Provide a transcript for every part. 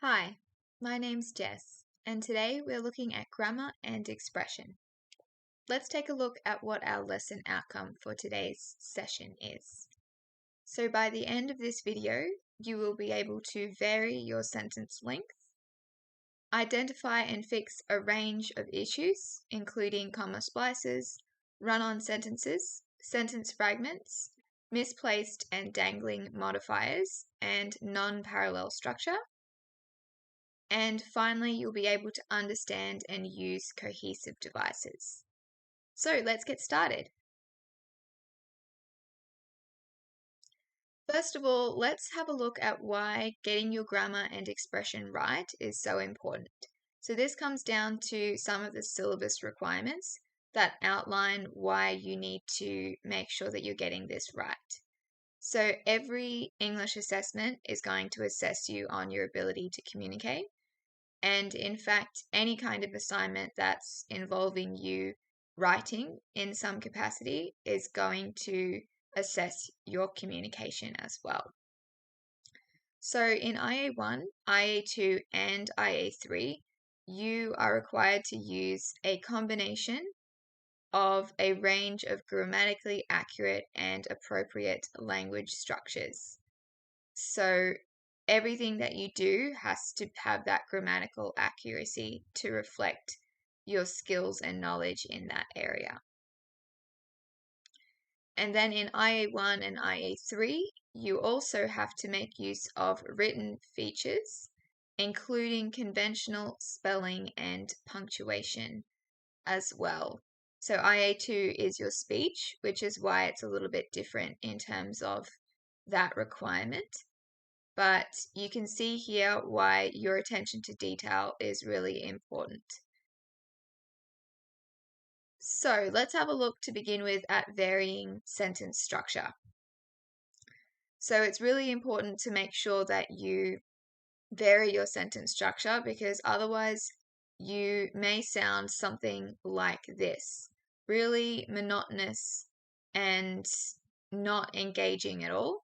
Hi, my name's Jess, and today we're looking at grammar and expression. Let's take a look at what our lesson outcome for today's session is. So by the end of this video, you will be able to vary your sentence length, identify and fix a range of issues, including comma splices, run-on sentences, sentence fragments, misplaced and dangling modifiers, and non-parallel structure. And finally, you'll be able to understand and use cohesive devices. So let's get started. First of all, let's have a look at why getting your grammar and expression right is so important. So this comes down to some of the syllabus requirements that outline why you need to make sure that you're getting this right. So every English assessment is going to assess you on your ability to communicate. And in fact, any kind of assignment that's involving you writing in some capacity is going to assess your communication as well. So in IA1, IA2, and IA3, you are required to use a combination of a range of grammatically accurate and appropriate language structures. So everything that you do has to have that grammatical accuracy to reflect your skills and knowledge in that area. And then in IA1 and IA3, you also have to make use of written features, including conventional spelling and punctuation as well. So IA2 is your speech, which is why it's a little bit different in terms of that requirement. But you can see here why your attention to detail is really important. So let's have a look to begin with at varying sentence structure. So it's really important to make sure that you vary your sentence structure because otherwise you may sound something like this, really monotonous and not engaging at all.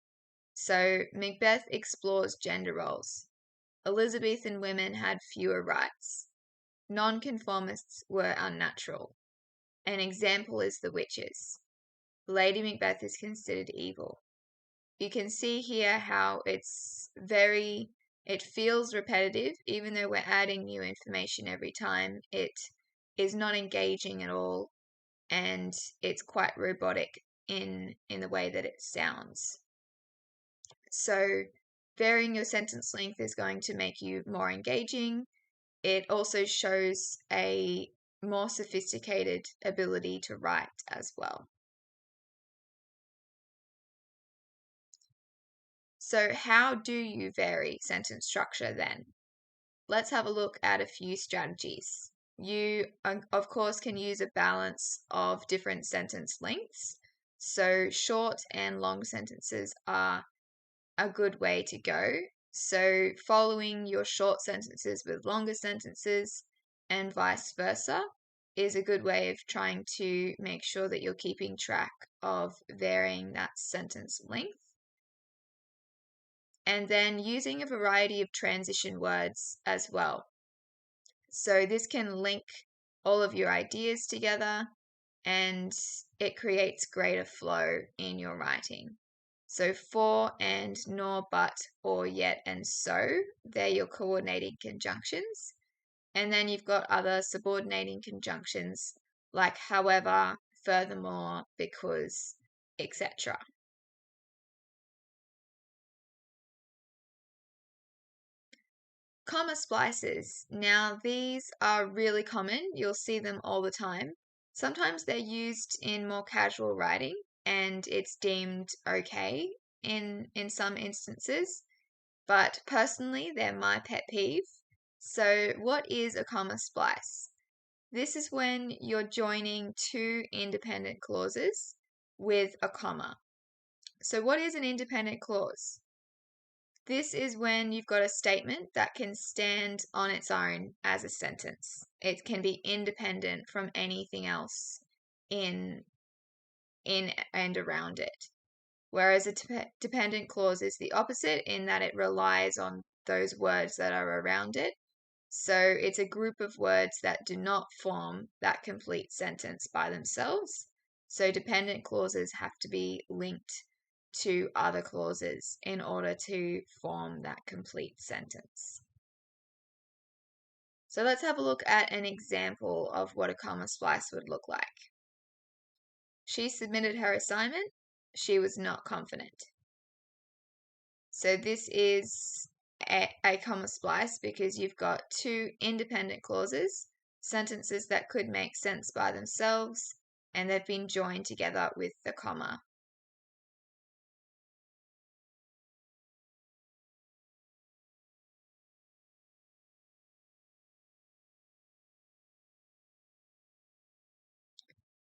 So Macbeth explores gender roles. Elizabethan women had fewer rights. Nonconformists were unnatural. An example is the witches. Lady Macbeth is considered evil. You can see here how it feels repetitive, even though we're adding new information every time. It is not engaging at all, and it's quite robotic in the way that it sounds. So varying your sentence length is going to make you more engaging. It also shows a more sophisticated ability to write as well. So how do you vary sentence structure then? Let's have a look at a few strategies. You, of course, can use a balance of different sentence lengths. So short and long sentences are a good way to go. So following your short sentences with longer sentences and vice versa is a good way of trying to make sure that you're keeping track of varying that sentence length. And then using a variety of transition words as well. So this can link all of your ideas together and it creates greater flow in your writing. So for, and, nor, but, or, yet, and so, they're your coordinating conjunctions. And then you've got other subordinating conjunctions like however, furthermore, because, etc. Comma splices. Now these are really common. You'll see them all the time. Sometimes they're used in more casual writing and it's deemed okay in some instances, but personally they're my pet peeve. So what is a comma splice? This is when you're joining two independent clauses with a comma. So what is an independent clause? This is when you've got a statement that can stand on its own as a sentence. It can be independent from anything else in and around it. Whereas a dependent clause is the opposite in that it relies on those words that are around it. So it's a group of words that do not form that complete sentence by themselves. So dependent clauses have to be linked to other clauses in order to form that complete sentence. So let's have a look at an example of what a comma splice would look like. She submitted her assignment. She was not confident. So this is a comma splice because you've got two independent clauses, sentences that could make sense by themselves, and they've been joined together with the comma.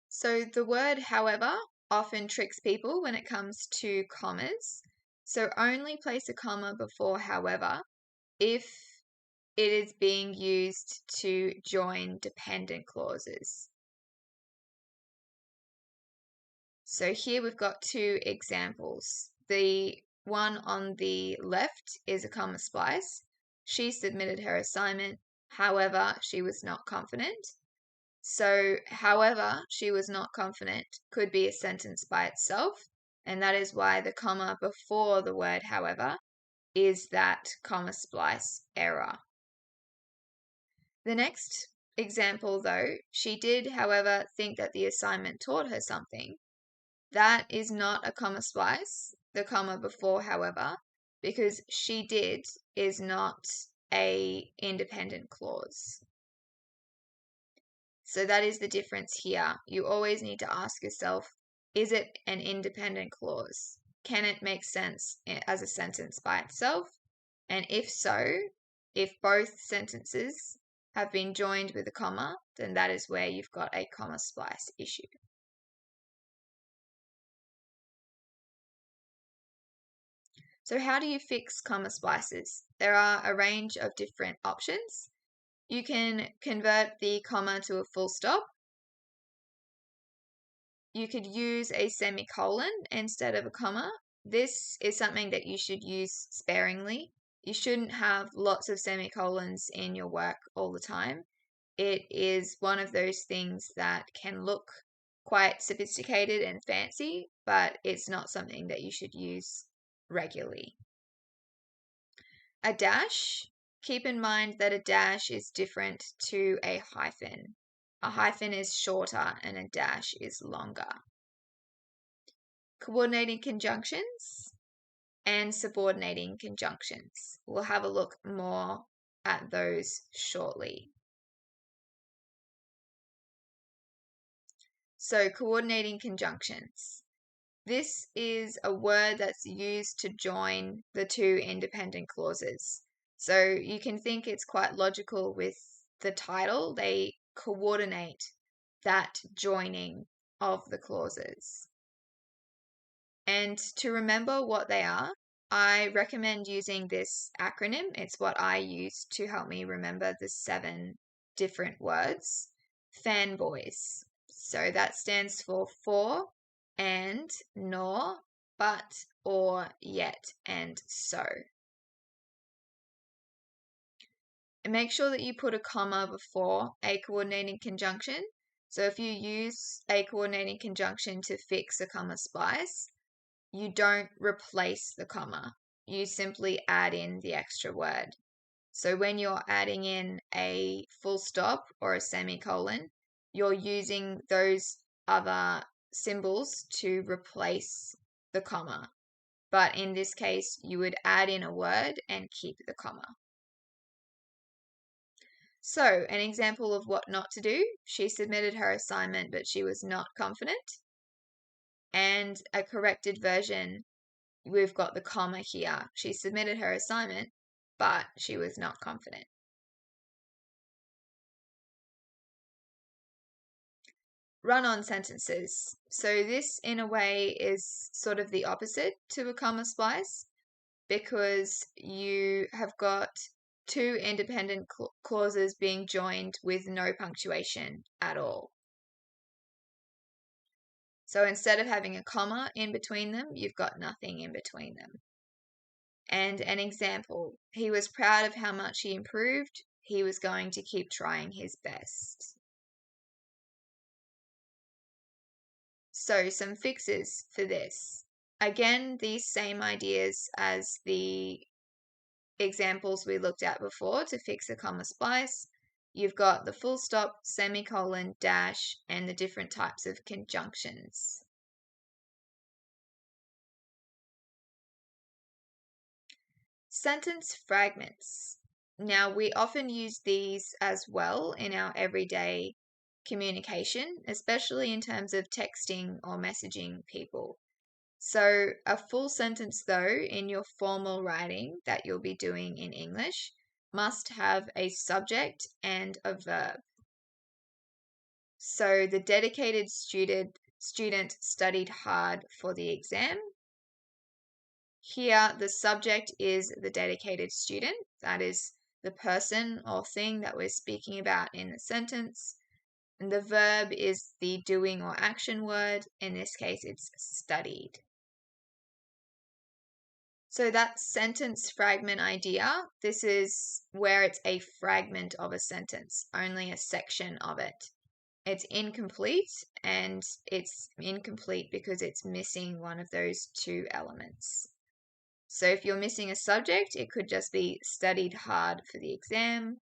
So the word however often tricks people when it comes to commas. So only place a comma before however if it is being used to join dependent clauses. So here we've got two examples. The one on the left is a comma splice. She submitted her assignment, however, she was not confident. So, however, she was not confident could be a sentence by itself, and that is why the comma before the word however is that comma splice error. The next example, though, she did, however, think that the assignment taught her something. That is not a comma splice, the comma before, however, because she did is not a independent clause. So that is the difference here. You always need to ask yourself, is it an independent clause? Can it make sense as a sentence by itself? And if so, if both sentences have been joined with a comma, then that is where you've got a comma splice issue. So how do you fix comma splices? There are a range of different options. You can convert the comma to a full stop. You could use a semicolon instead of a comma. This is something that you should use sparingly. You shouldn't have lots of semicolons in your work all the time. It is one of those things that can look quite sophisticated and fancy, but it's not something that you should use regularly. A dash, keep in mind that a dash is different to a hyphen. A hyphen is shorter and a dash is longer. Coordinating conjunctions and subordinating conjunctions. We'll have a look more at those shortly. So, coordinating conjunctions. This is a word that's used to join the two independent clauses. So you can think it's quite logical with the title. They coordinate that joining of the clauses. And to remember what they are, I recommend using this acronym. It's what I use to help me remember the 7 different words. Fanboys. So that stands for, and, nor, but, or, yet, and so. And make sure that you put a comma before a coordinating conjunction. So if you use a coordinating conjunction to fix a comma splice, you don't replace the comma. You simply add in the extra word. So when you're adding in a full stop or a semicolon, you're using those other symbols to replace the comma. But in this case, you would add in a word and keep the comma. So, an example of what not to do. She submitted her assignment, but she was not confident. And a corrected version, we've got the comma here. She submitted her assignment, but she was not confident. Run-on sentences. So this, in a way, is sort of the opposite to a comma splice because you have got two independent clauses being joined with no punctuation at all. So instead of having a comma in between them, you've got nothing in between them. And an example, he was proud of how much he improved. He was going to keep trying his best. So some fixes for this. Again, these same ideas as the examples we looked at before to fix a comma splice. You've got the full stop, semicolon, dash, and the different types of conjunctions. Sentence fragments. Now, we often use these as well in our everyday communication, especially in terms of texting or messaging people. So, a full sentence, though, in your formal writing that you'll be doing in English must have a subject and a verb. So, the dedicated student studied hard for the exam. Here, the subject is the dedicated student. That is the person or thing that we're speaking about in the sentence. And the verb is the doing or action word. In this case, it's studied. So that sentence fragment idea, this is where it's a fragment of a sentence, only a section of it. It's incomplete, and it's incomplete because it's missing one of those two elements. So if you're missing a subject, it could just be studied hard for the exam.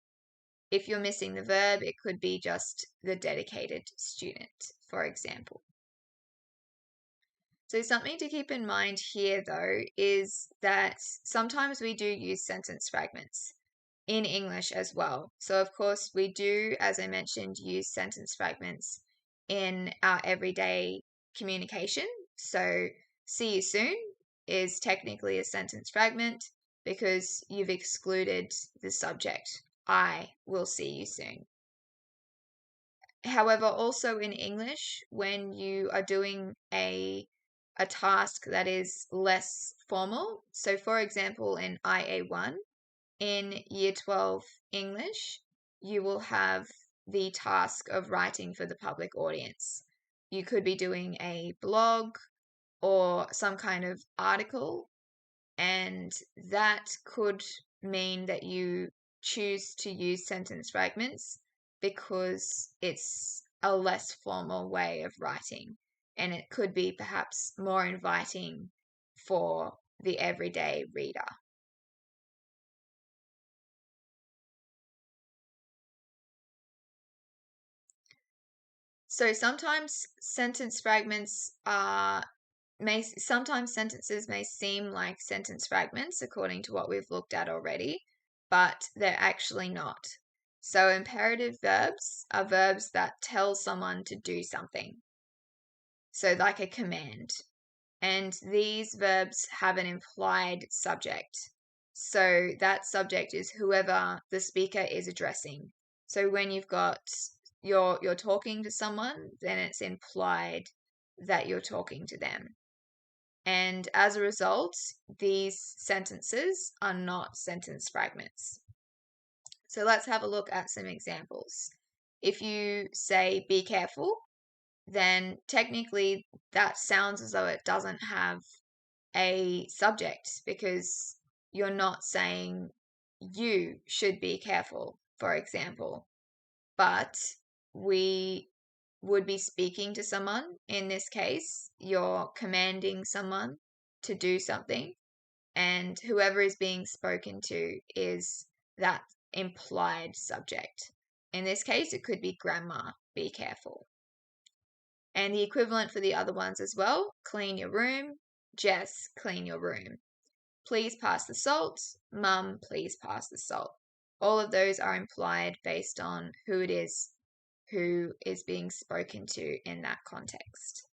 If you're missing the verb, it could be just the dedicated student, for example. So something to keep in mind here, though, is that sometimes we do use sentence fragments in English as well. So, of course, we do, as I mentioned, use sentence fragments in our everyday communication. So, see you soon is technically a sentence fragment because you've excluded the subject. I will see you soon. However, also in English, when you are doing a task that is less formal, so for example, in IA1, in Year 12 English, you will have the task of writing for the public audience. You could be doing a blog or some kind of article, and that could mean that you choose to use sentence fragments because it's a less formal way of writing, and it could be perhaps more inviting for the everyday reader. So sometimes sentence fragments sometimes sentences may seem like sentence fragments according to what we've looked at already, but they're actually not. So imperative verbs are verbs that tell someone to do something. So like a command. And these verbs have an implied subject. So that subject is whoever the speaker is addressing. So when you've got you're talking to someone, then it's implied that you're talking to them. And as a result, these sentences are not sentence fragments. So let's have a look at some examples. If you say, be careful, then technically that sounds as though it doesn't have a subject because you're not saying you should be careful, for example. But we would be speaking to someone. In this case, you're commanding someone to do something, and whoever is being spoken to is that implied subject. In this case, it could be grandma, be careful. And the equivalent for the other ones as well, clean your room, Jess, clean your room. Please pass the salt, Mum, please pass the salt. All of those are implied based on who it is who is being spoken to in that context.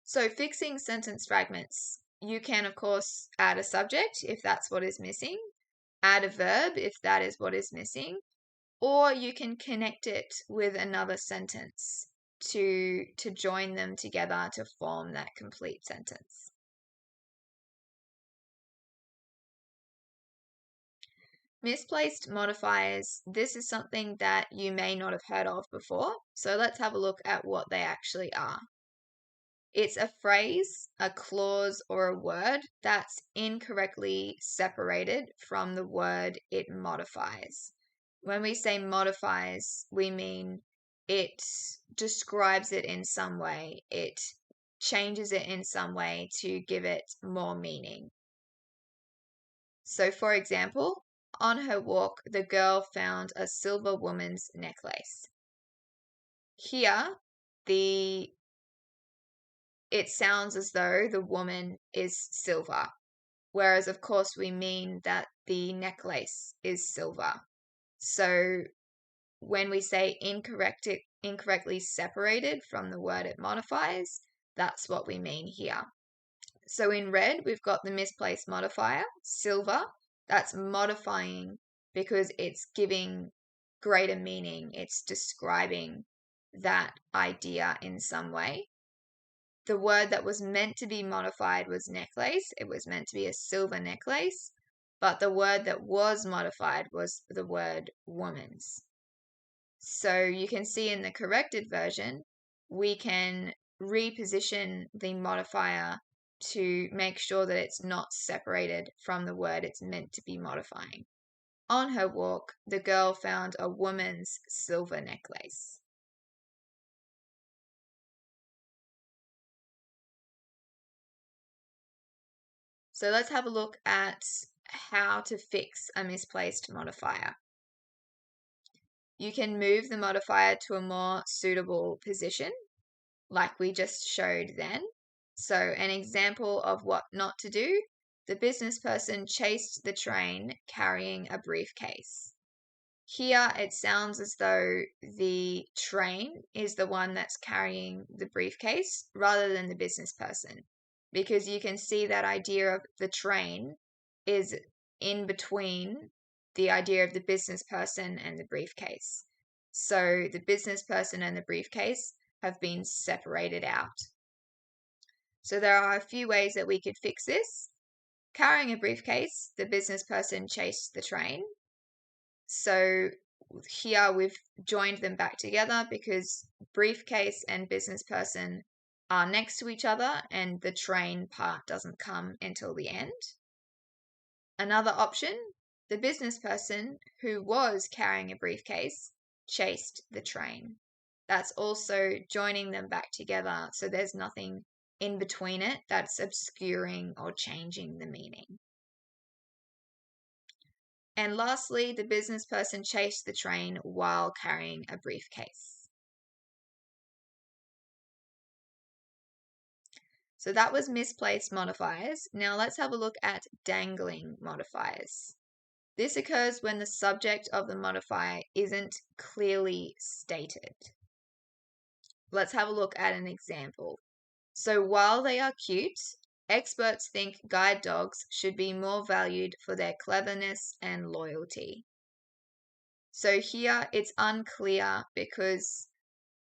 So fixing sentence fragments, you can of course add a subject if that's what is missing, add a verb if that is what is missing, or you can connect it with another sentence to join them together to form that complete sentence. Misplaced modifiers, this is something that you may not have heard of before, so let's have a look at what they actually are. It's a phrase, a clause, or a word that's incorrectly separated from the word it modifies. When we say modifies, we mean it describes it in some way. It changes it in some way to give it more meaning. So, for example, on her walk, the girl found a silver woman's necklace. Here, it sounds as though the woman is silver, whereas of course we mean that the necklace is silver. So when we say incorrectly separated from the word it modifies, that's what we mean here. So in red, we've got the misplaced modifier, silver. That's modifying because it's giving greater meaning. It's describing that idea in some way. The word that was meant to be modified was necklace. It was meant to be a silver necklace, but the word that was modified was the word woman's. So you can see in the corrected version, we can reposition the modifier to make sure that it's not separated from the word it's meant to be modifying. On her walk, the girl found a woman's silver necklace. So let's have a look at how to fix a misplaced modifier. You can move the modifier to a more suitable position, like we just showed then. So an example of what not to do, the business person chased the train carrying a briefcase. Here it sounds as though the train is the one that's carrying the briefcase rather than the business person, because you can see that idea of the train is in between the idea of the business person and the briefcase. So the business person and the briefcase have been separated out. So there are a few ways that we could fix this. Carrying a briefcase, the business person chased the train. So here we've joined them back together because briefcase and business person are next to each other and the train part doesn't come until the end. Another option, the business person who was carrying a briefcase chased the train. That's also joining them back together, so there's nothing in between it that's obscuring or changing the meaning. And lastly, the business person chased the train while carrying a briefcase. So that was misplaced modifiers. Now let's have a look at dangling modifiers. This occurs when the subject of the modifier isn't clearly stated. Let's have a look at an example. So while they are cute, experts think guide dogs should be more valued for their cleverness and loyalty. So here it's unclear because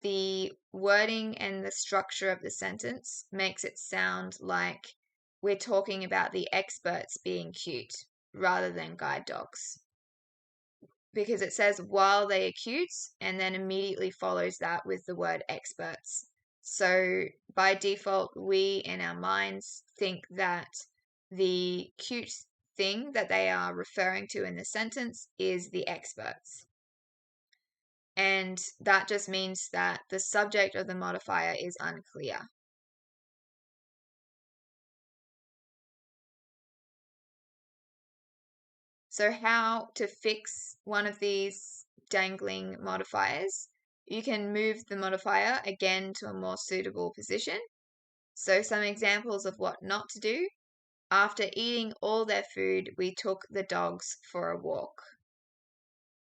the wording and the structure of the sentence makes it sound like we're talking about the experts being cute rather than guide dogs. Because it says while they are cute and then immediately follows that with the word experts. So by default, we in our minds think that the cute thing that they are referring to in the sentence is the experts. And that just means that the subject of the modifier is unclear. So how to fix one of these dangling modifiers? You can move the modifier again to a more suitable position. So some examples of what not to do. After eating all their food, we took the dogs for a walk.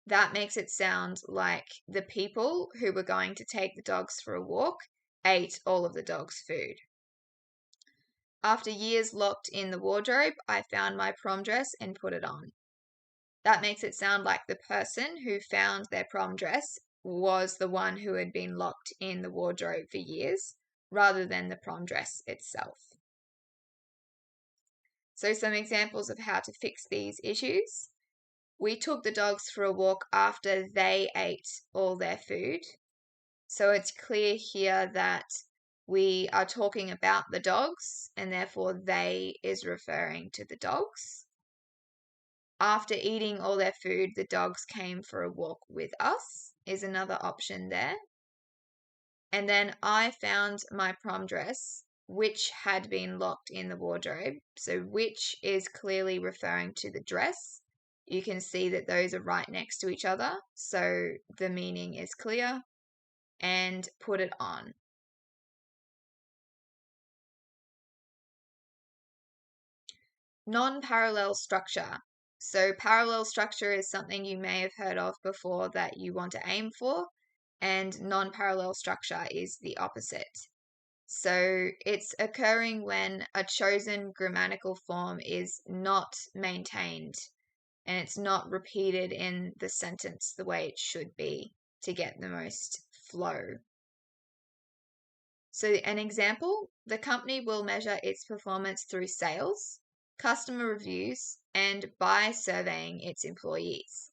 That makes it sound like the people who were going to take the dogs for a walk ate all of the dog's food. After years locked in the wardrobe, I found my prom dress and put it on. That makes it sound like the person who found their prom dress was the one who had been locked in the wardrobe for years, rather than the prom dress itself. So some examples of how to fix these issues. We took the dogs for a walk after they ate all their food. So it's clear here that we are talking about the dogs, and therefore they is referring to the dogs. After eating all their food, the dogs came for a walk with us is another option there. And then I found my prom dress, which had been locked in the wardrobe. So which is clearly referring to the dress. You can see that those are right next to each other. So the meaning is clear. And put it on. Non-parallel structure. So parallel structure is something you may have heard of before that you want to aim for, and non-parallel structure is the opposite. So it's occurring when a chosen grammatical form is not maintained and it's not repeated in the sentence the way it should be to get the most flow. So an example, the company will measure its performance through sales, customer reviews, and by surveying its employees.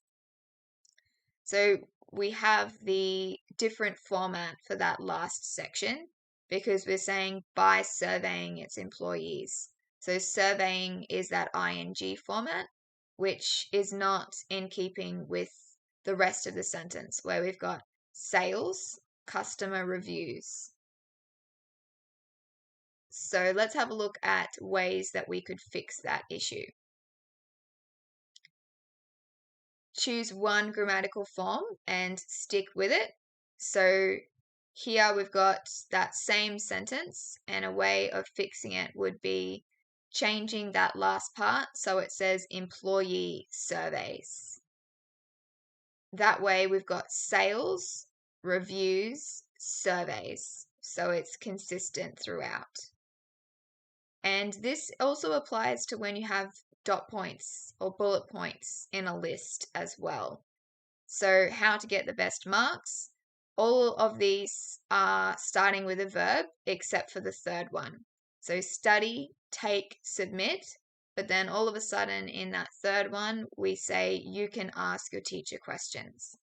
So we have the different format for that last section because we're saying by surveying its employees. So surveying is that ing format, which is not in keeping with the rest of the sentence where we've got sales, customer reviews. So let's have a look at ways that we could fix that issue. Choose one grammatical form and stick with it. So here we've got that same sentence, and a way of fixing it would be changing that last part so it says employee surveys. That way we've got sales, reviews, surveys, so it's consistent throughout. And this also applies to when you have dot points or bullet points in a list as well. So how to get the best marks. All of these are starting with a verb except for the third one. So study, take, submit. But then all of a sudden in that third one, we say you can ask your teacher questions.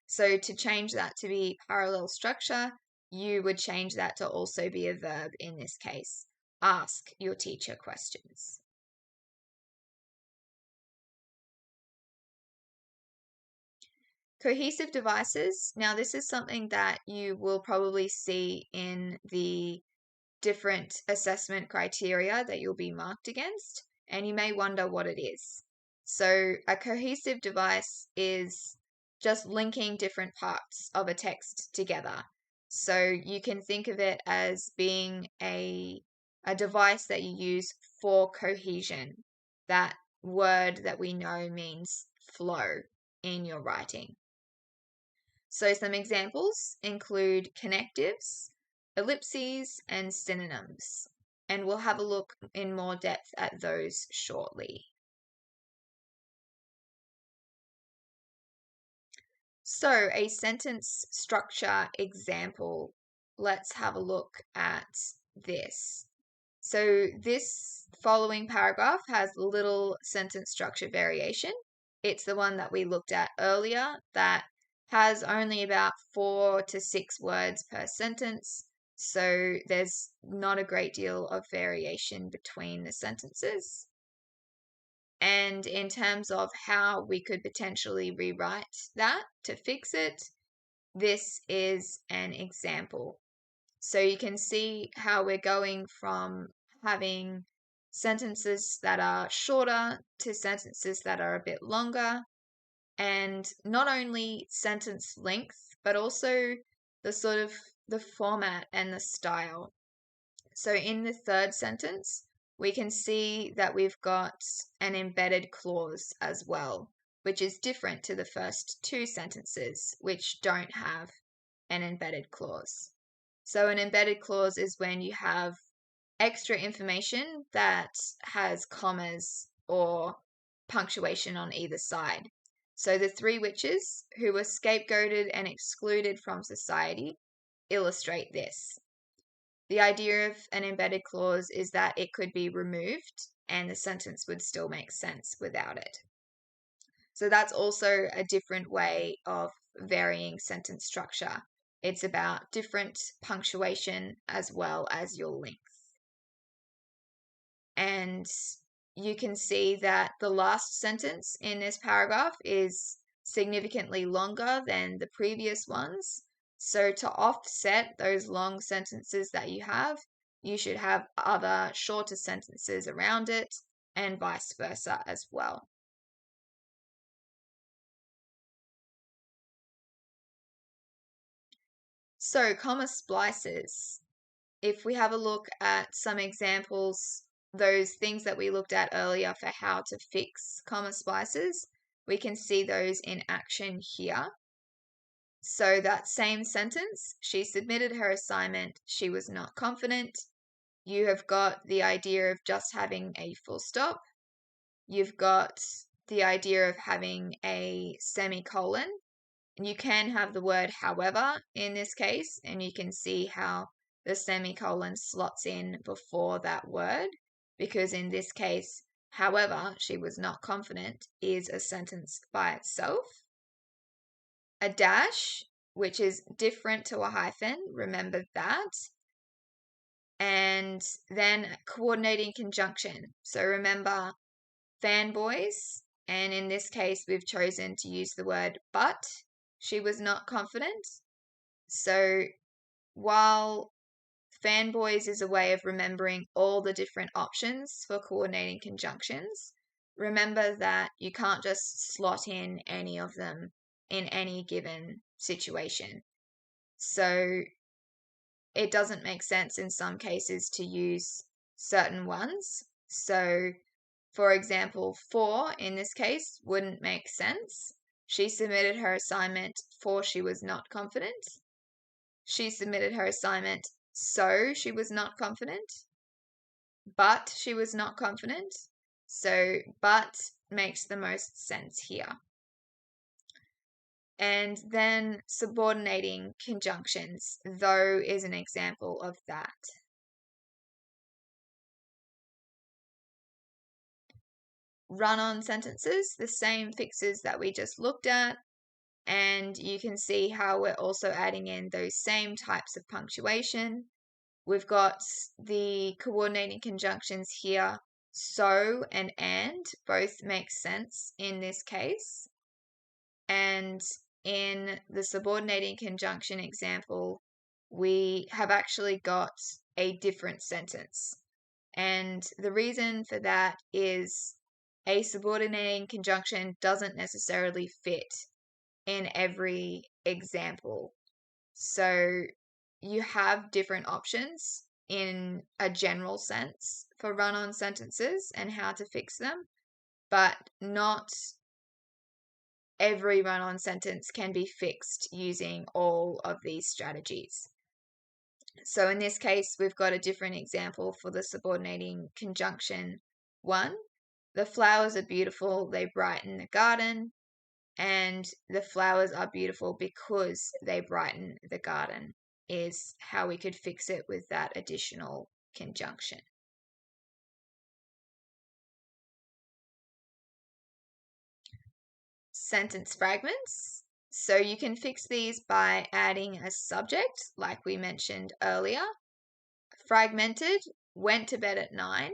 So to change that to be parallel structure, you would change that to also be a verb in this case. Ask your teacher questions. Cohesive devices. Now, this is something that you will probably see in the different assessment criteria that you'll be marked against, and you may wonder what it is. So a cohesive device is just linking different parts of a text together. So you can think of it as being a device that you use for cohesion. That word that we know means flow in your writing. So some examples include connectives, ellipses, and synonyms, and we'll have a look in more depth at those shortly. So a sentence structure example, let's have a look at this. So this following paragraph has little sentence structure variation. It's the one that we looked at earlier that has only about 4 to 6 words per sentence. So there's not a great deal of variation between the sentences. And in terms of how we could potentially rewrite that to fix it, this is an example. So you can see how we're going from having sentences that are shorter to sentences that are a bit longer, and not only sentence length, but also the sort of the format and the style. So in the third sentence, we can see that we've got an embedded clause as well, which is different to the first two sentences, which don't have an embedded clause. So an embedded clause is when you have extra information that has commas or punctuation on either side. So the three witches who were scapegoated and excluded from society illustrate this. The idea of an embedded clause is that it could be removed and the sentence would still make sense without it. So that's also a different way of varying sentence structure. It's about different punctuation as well as your length. And you can see that the last sentence in this paragraph is significantly longer than the previous ones. So to offset those long sentences that you should have other shorter sentences around it, and vice versa as well. So comma splices. If we have a look at some examples, those things that we looked at earlier for how to fix comma splices, we can see those in action here. So that same sentence, she submitted her assignment, she was not confident. You have got the idea of just having a full stop. You've got the idea of having a semicolon. And you can have the word however in this case, and you can see how the semicolon slots in before that word, because in this case, however, she was not confident is a sentence by itself. A dash, which is different to a hyphen, remember that. And then coordinating conjunction. So remember fanboys, and in this case, we've chosen to use the word but. She was not confident. So while fanboys is a way of remembering all the different options for coordinating conjunctions, remember that you can't just slot in any of them in any given situation. So it doesn't make sense in some cases to use certain ones. So, for example, for in this case wouldn't make sense. She submitted her assignment for she was not confident. She submitted her assignment so she was not confident. But she was not confident. So, but makes the most sense here. And then subordinating conjunctions, though, is an example of that. Run-on sentences, the same fixes that we just looked at, and you can see how we're also adding in those same types of punctuation. We've got the coordinating conjunctions here, so and both make sense in this case. And in the subordinating conjunction example, we have actually got a different sentence. And the reason for that is a subordinating conjunction doesn't necessarily fit in every example. So you have different options in a general sense for run-on sentences and how to fix them, but not every run-on sentence can be fixed using all of these strategies. So in this case, we've got a different example for the subordinating conjunction 1. The flowers are beautiful, they brighten the garden. And the flowers are beautiful because they brighten the garden is how we could fix it with that additional conjunction. Sentence fragments. So you can fix these by adding a subject, like we mentioned earlier. Fragmented, went to bed at 9.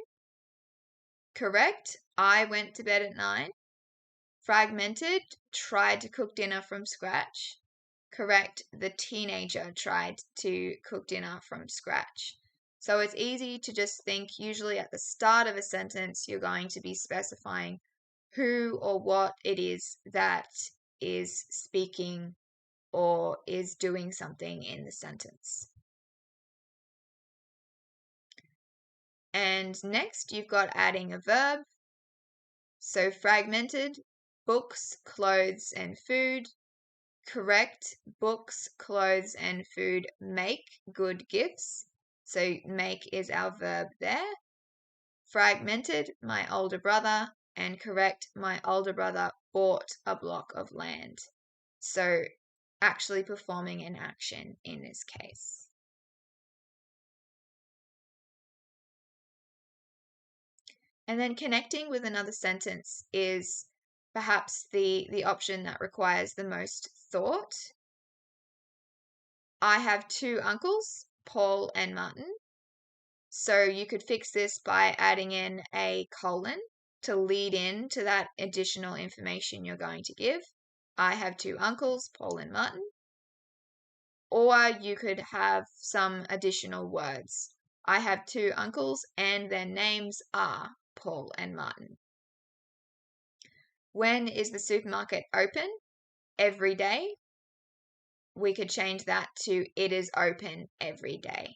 Correct, I went to bed at 9. Fragmented, tried to cook dinner from scratch. Correct, the teenager tried to cook dinner from scratch. So it's easy to just think, usually at the start of a sentence, you're going to be specifying who or what it is that is speaking or is doing something in the sentence. And next, you've got adding a verb. So fragmented, books, clothes, and food. Correct, books, clothes, and food make good gifts. So make is our verb there. Fragmented, my older brother, and correct, my older brother bought a block of land. So actually performing an action in this case. And then connecting with another sentence is perhaps the option that requires the most thought. I have two uncles, Paul and Martin. So you could fix this by adding in a colon to lead in to that additional information you're going to give. I have two uncles, Paul and Martin. Or you could have some additional words. I have two uncles and their names are Paul and Martin. When is the supermarket open? Every day. We could change that to it is open every day.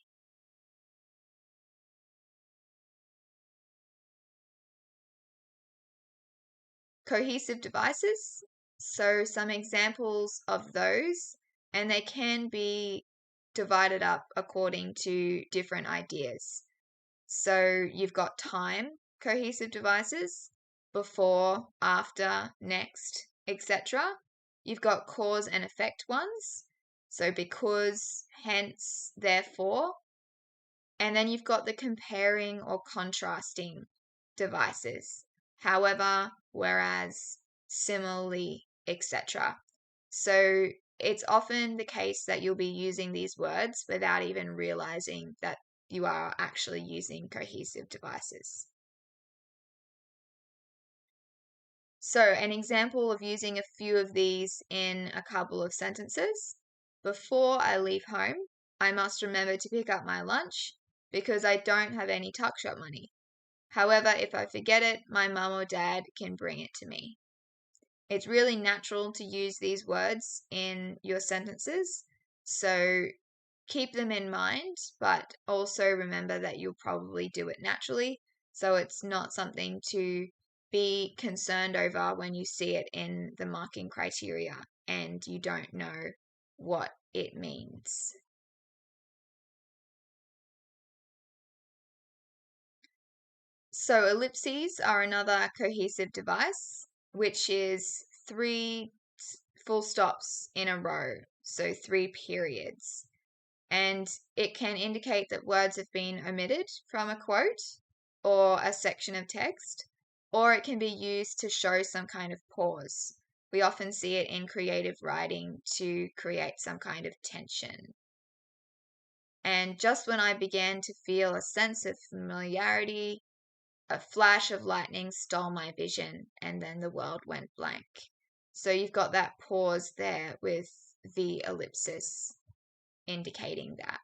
Cohesive devices. So some examples of those, and they can be divided up according to different ideas. So you've got time cohesive devices, before, after, next, etc. You've got cause and effect ones. So because, hence, therefore. And then you've got the comparing or contrasting devices. However, whereas, similarly, etc. So it's often the case that you'll be using these words without even realizing that you are actually using cohesive devices. So an example of using a few of these in a couple of sentences. Before I leave home, I must remember to pick up my lunch because I don't have any tuck shop money. However, if I forget it, my mum or dad can bring it to me. It's really natural to use these words in your sentences, so keep them in mind, but also remember that you'll probably do it naturally, so it's not something to be concerned over when you see it in the marking criteria and you don't know what it means. So ellipses are another cohesive device, which is 3 full stops in a row, so 3 periods. And it can indicate that words have been omitted from a quote or a section of text, or it can be used to show some kind of pause. We often see it in creative writing to create some kind of tension. And just when I began to feel a sense of familiarity, a flash of lightning stole my vision, and then the world went blank. So you've got that pause there with the ellipsis indicating that.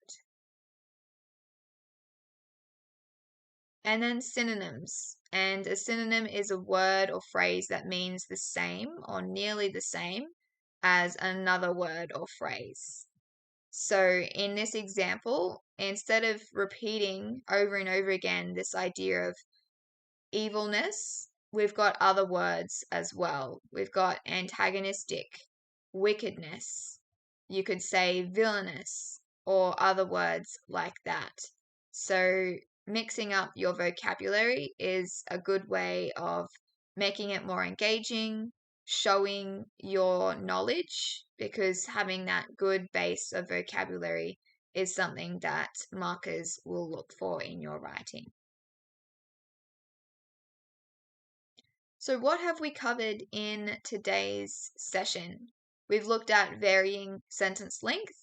And then synonyms. And a synonym is a word or phrase that means the same or nearly the same as another word or phrase. So in this example, instead of repeating over and over again this idea of evilness, we've got other words as well. We've got antagonistic, wickedness. You could say villainous or other words like that. So mixing up your vocabulary is a good way of making it more engaging, showing your knowledge, because having that good base of vocabulary is something that markers will look for in your writing. So what have we covered in today's session? We've looked at varying sentence length,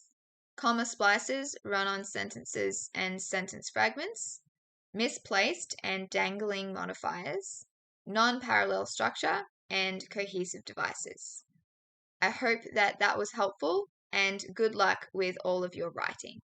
comma splices, run-on sentences and sentence fragments, misplaced and dangling modifiers, non-parallel structure, and cohesive devices. I hope that was helpful, and good luck with all of your writing.